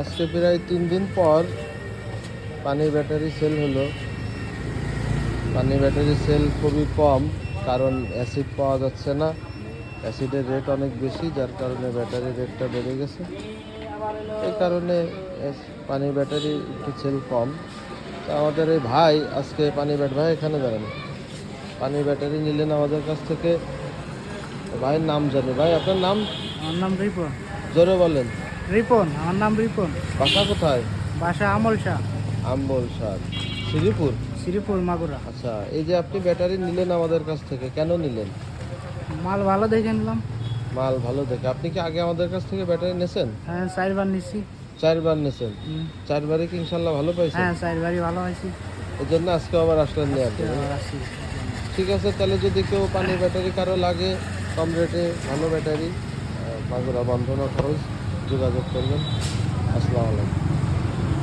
আজকে প্রায় 3 দিন পর পানির ব্যাটারি সেল হলো। পানির ব্যাটারি সেল খুবই কম, কারণ অ্যাসিড পাওয়া যাচ্ছে না। অ্যাসিডের রেট অনেক বেশি, যার কারণে ব্যাটারির রেটটা বেড়ে গেছে। এই কারণে পানির ব্যাটারি একটু সেল কম। তো আমাদের এই ভাই আজকে ভাই এখানে দাঁড়ান, পানির ব্যাটারি নিলেন আমাদের কাছ থেকে। ভাইয়ের নাম জানি। ভাই আপনার নাম? আমার নাম রিপন। জোরে বলেন। আমার নাম রিপন। বাসা কোথায়? বাসা আমল শাহ, আম্বল সার, শ্রীপুর। শ্রীপুর, মাগুরা। আচ্ছা, এই যে আপনি ব্যাটারি নিলেন আমাদের কাছ থেকে, কেন নিলেন? মাল ভালো দেখে নিলাম। মাল ভালো দেখে। আপনি কি আগে আমাদের কাছ থেকে ব্যাটারি নিয়েছেন? হ্যাঁ, 4বার নিছি। 4বার নিয়েছেন? 4বারই কি ইনশাল্লাহ ভালো পাইছেন? হ্যাঁ, 4বারই ভালো হয়েছি। এই জন্য আজকে আবার আসলেন নিয়ে আর কি। ঠিক আছে, তাহলে যদি কেউ পানির ব্যাটারি কারো লাগে কম রেটে ভালো ব্যাটারি, মাগুরা বন্ধনা খরচ, যোগাযোগ করবেন। আসসালামু আলাইকুম।